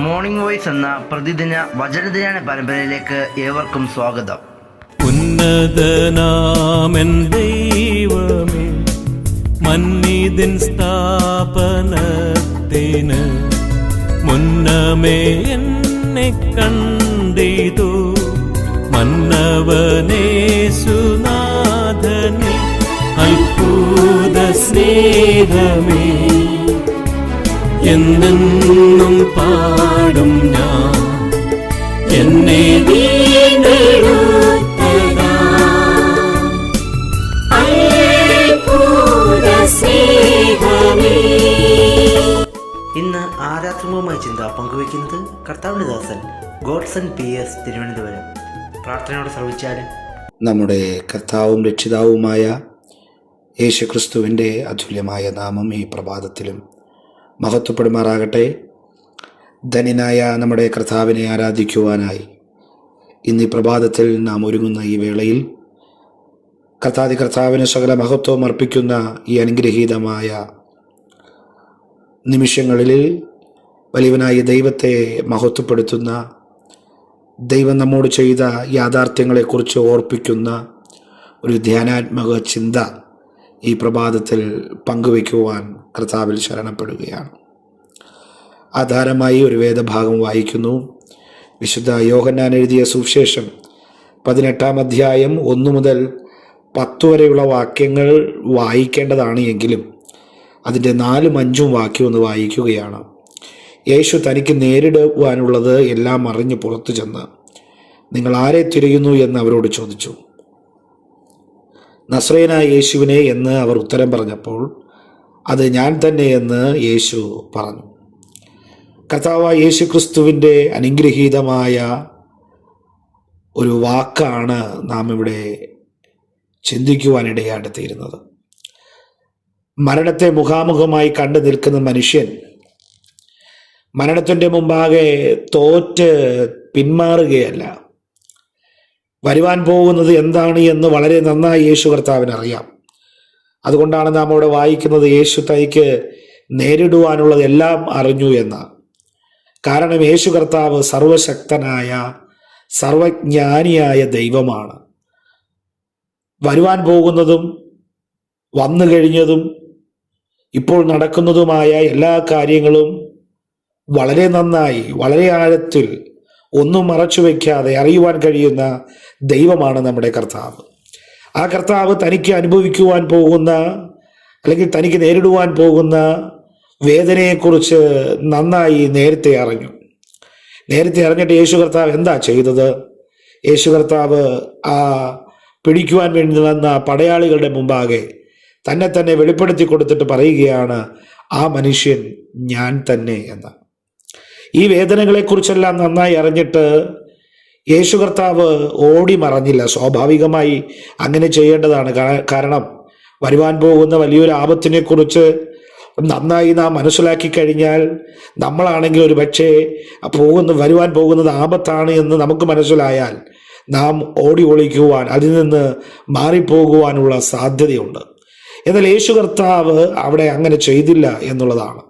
Morning voice എന്ന പ്രതിദിന വചനധ്യാന പരമ്പരയിലേക്ക് ഏവർക്കും സ്വാഗതം. ഉന്നതനാമൻ ദൈവമേ, മന്നിതിൻ സ്ഥാപനത്തിന് മുന്നമേ എന്നെ കണ്ടിതു. മന്നവനേശുനാഥനെ അത്ഭുത സ്നേഹമേ, എന്നെന്നും പാടും ഞാൻ എന്നെ ഇന്ന് ആരാധനവുമായി ചിന്ത പങ്കുവയ്ക്കുന്നത് കർത്താവിന്റെ ദാസൻ ഗോഡ്സൺ PS തിരുവനന്തപുരം. പ്രാർത്ഥനയോടെ ശ്രവിച്ചാലും. നമ്മുടെ കർത്താവും രക്ഷിതാവുമായ യേശുക്രിസ്തുവിൻ്റെ അതുല്യമായ നാമം ഈ പ്രഭാതത്തിലും മഹത്വപ്പെടുമാറാകട്ടെ. ധന്യനായ നമ്മുടെ കർത്താവിനെ ആരാധിക്കുവാനായി ഇന്ന് ഈ പ്രഭാതത്തിൽ നാം ഒരുങ്ങുന്ന ഈ വേളയിൽ കർത്താവിന് സകല മഹത്വം അർപ്പിക്കുന്ന ഈ അനുഗ്രഹീതമായ നിമിഷങ്ങളിൽ വലിയവനായ ദൈവത്തെ മഹത്വപ്പെടുത്തുന്ന, ദൈവം നമ്മോട് ചെയ്ത യാഥാർത്ഥ്യങ്ങളെക്കുറിച്ച് ഓർപ്പിക്കുന്ന ഒരു ധ്യാനാത്മക ചിന്ത ഈ പ്രഭാതത്തിൽ പങ്കുവയ്ക്കുവാൻ കർത്താവിൽ ശരണപ്പെടുകയാണ്. ആധാരമായി ഒരു വേദഭാഗം വായിക്കുന്നു. വിശുദ്ധ യോഹന്നാൻ എഴുതിയ സുവിശേഷം 18-ാം അധ്യായം 1 മുതൽ 10 വരെയുള്ള വാക്യങ്ങൾ വായിക്കേണ്ടതാണ്. എങ്കിലും അതിൻ്റെ 4-5 വാക്യം ഒന്ന് വായിക്കുകയാണ്. യേശു തനിക്ക് നേരിടുവാനുള്ളത് എല്ലാം അറിഞ്ഞ് പുറത്തു ചെന്ന്, നിങ്ങൾ ആരെ തിരയുന്നു എന്ന് അവരോട് ചോദിച്ചു. നസ്രയനായ യേശുവിനെ എന്ന് അവർ ഉത്തരം പറഞ്ഞപ്പോൾ, അത് ഞാൻ തന്നെ എന്ന് യേശു പറഞ്ഞു. കർത്താവായ യേശു ക്രിസ്തുവിൻ്റെ അനുഗ്രഹീതമായ ഒരു വാക്കാണ് നാം ഇവിടെ ചിന്തിക്കുവാനിടയാടുത്തിയിരുന്നത്. മരണത്തെ മുഖാമുഖമായി കണ്ടു നിൽക്കുന്ന മനുഷ്യൻ മരണത്തിൻ്റെ മുമ്പാകെ തോറ്റ് പിന്മാറുകയല്ല. വരുവാൻ പോകുന്നത് എന്താണ് എന്ന് വളരെ നന്നായി യേശു കർത്താവിന് അറിയാം. അതുകൊണ്ടാണ് നാം അവിടെ വായിക്കുന്നത്, യേശു തനിക്ക് നേരിടുവാനുള്ളത് എല്ലാം അറിഞ്ഞു എന്ന്. കാരണം യേശു കർത്താവ് സർവശക്തനായ സർവജ്ഞാനിയായ ദൈവമാണ്. വരുവാൻ പോകുന്നതും വന്നു കഴിഞ്ഞതും ഇപ്പോൾ നടക്കുന്നതുമായ എല്ലാ കാര്യങ്ങളും വളരെ നന്നായി, വളരെ ആഴത്തിൽ, ഒന്നും മറച്ചു വയ്ക്കാതെ അറിയുവാൻ കഴിയുന്ന ദൈവമാണ് നമ്മുടെ കർത്താവ്. ആ കർത്താവ് തനിക്ക് അനുഭവിക്കുവാൻ പോകുന്ന, അല്ലെങ്കിൽ തനിക്ക് നേരിടുവാൻ പോകുന്ന വേദനയെക്കുറിച്ച് നന്നായി നേരത്തെ അറിഞ്ഞു. നേരത്തെ അറിഞ്ഞിട്ട് യേശു കർത്താവ് എന്താ ചെയ്തത്? യേശു കർത്താവ് ആ പിടിക്കുവാൻ വേണ്ടി വന്ന പടയാളികളുടെ മുമ്പാകെ തന്നെ വെളിപ്പെടുത്തി കൊടുത്തിട്ട് പറയുകയാണ്, ആ മനുഷ്യൻ ഞാൻ തന്നെ എന്ന്. ഈ വേദനകളെക്കുറിച്ചെല്ലാം നന്നായി അറിഞ്ഞിട്ട് യേശു കർത്താവ് ഓടി മറഞ്ഞില്ല. സ്വാഭാവികമായി അങ്ങനെ ചെയ്യേണ്ടതാണ്. കാരണം വരുവാൻ പോകുന്ന വലിയൊരു ആപത്തിനെ കുറിച്ച് നന്നായി നാം മനസ്സിലാക്കി കഴിഞ്ഞാൽ, നമ്മളാണെങ്കിൽ ഒരു പക്ഷേ വരുവാൻ പോകുന്നത് ആപത്താണ് എന്ന് നമുക്ക് മനസ്സിലായാൽ നാം ഓടി ഒളിക്കുവാൻ, അതിൽ നിന്ന് മാറിപ്പോകുവാനുള്ള സാധ്യതയുണ്ട്. എന്നാൽ യേശു കർത്താവ് അവിടെ അങ്ങനെ ചെയ്തില്ല എന്നുള്ളതാണ്.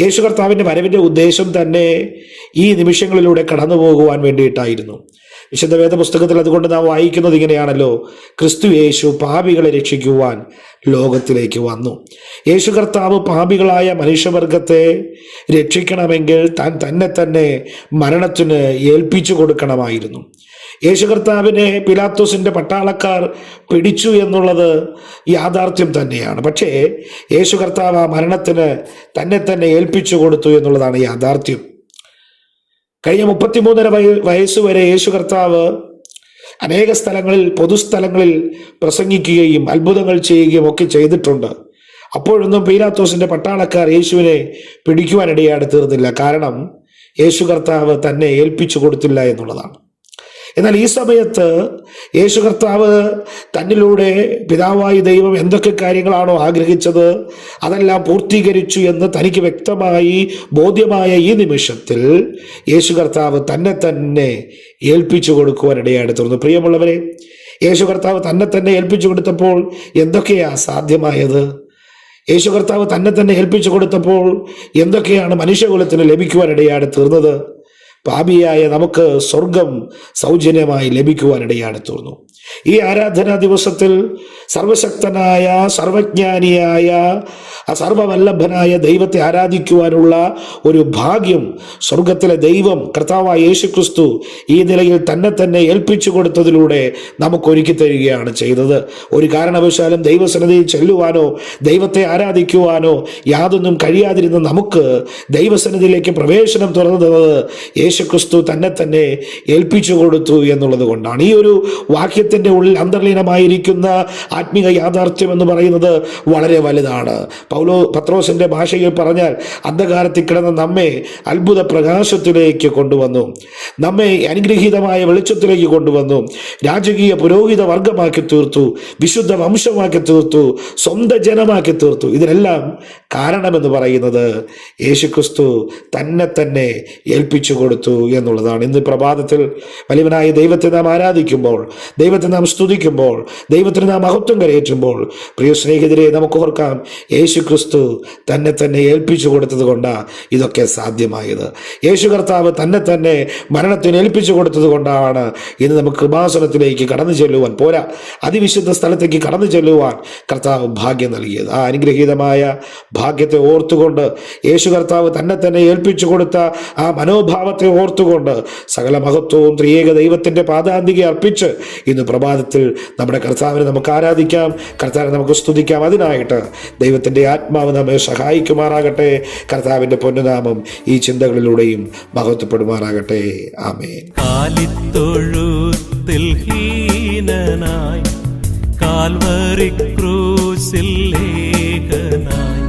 യേശു കർത്താവിൻ്റെ വരവിൻ്റെ ഉദ്ദേശം തന്നെ ഈ നിമിഷങ്ങളിലൂടെ കടന്നു പോകുവാൻ വേണ്ടിയിട്ടായിരുന്നു. വിശുദ്ധ വേദപുസ്തകത്തിൽ അതുകൊണ്ട് നാം വായിക്കുന്നത് ഇങ്ങനെയാണല്ലോ, ക്രിസ്തു യേശു പാപികളെ രക്ഷിക്കുവാൻ ലോകത്തിലേക്ക് വന്നു. യേശു കർത്താവ് പാപികളായ മനുഷ്യവർഗത്തെ രക്ഷിക്കണമെങ്കിൽ താൻ തന്നെ മരണത്തിന് ഏൽപ്പിച്ചു കൊടുക്കണമായിരുന്നു. യേശു കർത്താവിനെ പിലാത്തോസിന്റെ പട്ടാളക്കാർ പിടിച്ചു എന്നുള്ളത് യാഥാർത്ഥ്യം തന്നെയാണ്. പക്ഷേ യേശു കർത്താവ് ആ മരണത്തിന് തന്നെ ഏൽപ്പിച്ചു കൊടുത്തു എന്നുള്ളതാണ് യാഥാർത്ഥ്യം. കഴിഞ്ഞ 33.5 വയസ്സ് വരെ യേശു കർത്താവ് അനേക സ്ഥലങ്ങളിൽ, പൊതുസ്ഥലങ്ങളിൽ പ്രസംഗിക്കുകയും അത്ഭുതങ്ങൾ ചെയ്യുകയും ഒക്കെ ചെയ്തിട്ടുണ്ട്. അപ്പോഴൊന്നും പീലാത്തോസിന്റെ പട്ടാളക്കാർ യേശുവിനെ പിടിക്കുവാനിടയായി തീർന്നില്ല. കാരണം യേശു കർത്താവ് തന്നെ ഏൽപ്പിച്ചു കൊടുത്തില്ല എന്നുള്ളതാണ്. എന്നാൽ ഈ സമയത്ത് യേശു കർത്താവ് തന്നിലൂടെ പിതാവായ ദൈവം എന്തൊക്കെ കാര്യങ്ങളാണോ ആഗ്രഹിച്ചത് അതെല്ലാം പൂർത്തീകരിച്ചു എന്ന് തനിക്ക് വ്യക്തമായി ബോധ്യമായ ഈ നിമിഷത്തിൽ യേശു കർത്താവ് തന്നെ ഏൽപ്പിച്ചു കൊടുക്കുവാനിടയായി തീർന്നു. പ്രിയമുള്ളവരെ, യേശു കർത്താവ് തന്നെ ഏൽപ്പിച്ചു കൊടുത്തപ്പോൾ എന്തൊക്കെയാ സാധ്യമായത്? യേശു കർത്താവ് തന്നെ ഏൽപ്പിച്ചു കൊടുത്തപ്പോൾ എന്തൊക്കെയാണ് മനുഷ്യകുലത്തിന് ലഭിക്കുവാനിടയാണ് തീർന്നത്? പാപിയായ നമുക്ക് സ്വർഗം സൗജന്യമായി ലഭിക്കുവാനിടയാണ് തീർന്നു. ഈ ആരാധനാ ദിവസത്തിൽ സർവശക്തനായ, സർവജ്ഞാനിയായ, സർവവല്ലഭനായ ദൈവത്തെ ആരാധിക്കുവാനുള്ള ഒരു ഭാഗ്യം സ്വർഗത്തിലെ ദൈവം കർത്താവായ യേശുക്രിസ്തു ഈ നിലയിൽ തന്നെ ഏൽപ്പിച്ചു കൊടുത്തതിലൂടെ നമുക്ക് ഒരുക്കി തരികയാണ് ചെയ്തത്. ഒരു കാരണവശാലും ദൈവസന്നിധിയിൽ ചെല്ലുവാനോ ദൈവത്തെ ആരാധിക്കുവാനോ യാതൊന്നും കഴിയാതിരുന്ന നമുക്ക് ദൈവസന്നിധിയിലേക്ക് പ്രവേശനം തുറന്നത് യേശുക്രിസ്തു തന്നെ ഏൽപ്പിച്ചു കൊടുത്തു എന്നുള്ളത് കൊണ്ടാണ്. ഈ ഒരു വാക്യത്തിന്റെ ഉള്ളിൽ അന്തർലീനമായിരിക്കുന്ന ആത്മീക യാഥാർത്ഥ്യം എന്ന് പറയുന്നത് വളരെ വലുതാണ്. പത്രോസിന്റെ ഭാഷയിൽ പറഞ്ഞാൽ അന്ധകാരത്തിൽ കിടന്ന നമ്മെ അത്ഭുത പ്രകാശത്തിലേക്ക് കൊണ്ടുവന്നു, നമ്മെ അനുഗ്രഹീതമായ വെളിച്ചത്തിലേക്ക് കൊണ്ടുവന്നു, രാജകീയ പുരോഹിത വർഗമാക്കി തീർത്തു, വിശുദ്ധ വംശമാക്കി തീർത്തു, സ്വന്തം ജനമാക്കി തീർത്തു. ഇതിനെല്ലാം കാരണമെന്ന് പറയുന്നത് യേശുക്രിസ്തു തന്നെ ഏൽപ്പിച്ചു കൊടുത്തു എന്നുള്ളതാണ്. ഇന്ന് പ്രഭാതത്തിൽ വലിയവനായ ദൈവത്തെ നാം ആരാധിക്കുമ്പോൾ, ദൈവത്തെ നാം സ്തുതിക്കുമ്പോൾ, ദൈവത്തിന് നാം മഹത്വം കരയേറ്റുമ്പോൾ, പ്രിയ സ്നേഹിതരെ, നമുക്ക് ഓർക്കാം യേശുക്രിസ്തു തന്നെ ഏൽപ്പിച്ചു കൊടുത്തത് കൊണ്ടാണ് ഇതൊക്കെ സാധ്യമായത്. യേശു കർത്താവ് തന്നെ മരണത്തിന് ഏൽപ്പിച്ചു കൊടുത്തത് കൊണ്ടാണ് ഇന്ന് നമുക്ക് കൃപാസനത്തിലേക്ക് കടന്നു ചെല്ലുവാൻ, പോരാ അതിവിശുദ്ധ സ്ഥലത്തേക്ക് കടന്നു ചെല്ലുവാൻ കർത്താവ് ഭാഗ്യം നൽകിയത്. ആ അനുഗ്രഹീതമായ ഭാഗ്യത്തെ ഓർത്തുകൊണ്ട്, യേശു കർത്താവ് തന്നെ ഏൽപ്പിച്ചു കൊടുത്ത ആ മനോഭാവത്തെ ഓർത്തുകൊണ്ട് സകല മഹത്വവും ത്രിയേക ദൈവത്തിന്റെ പാദാന്തികെ അർപ്പിച്ച് ഇന്ന് പ്രഭാതത്തിൽ നമ്മുടെ കർത്താവിനെ നമുക്ക് ആരാധിക്കാം, കർത്താവിനെ നമുക്ക് സ്തുതിക്കാം. അതിനായിട്ട് ദൈവത്തിന്റെ ആത്മാവ് നമ്മെ സഹായിക്കുമാറാകട്ടെ. കർത്താവിന്റെ പൊന്നുനാമം ഈ ചിന്തകളിലൂടെയും മഹത്വപ്പെടുമാറാകട്ടെ. ആമേൻ. കാലിത്തൊഴുത്തിൽ ഹീനനായി, കാൽവരി ക്രൂശിൽ ലേഖനായി,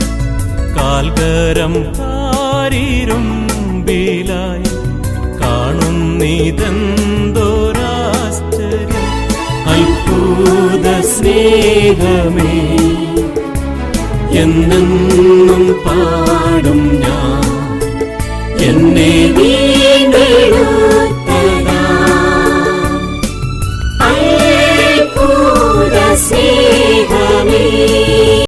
കാൽകരം കാരിരുമ്പിലായി കാണുന്നിതെന്തോരാശ്ചര്യം, അത്ഭുത സ്നേഹമേ എന്നെന്നും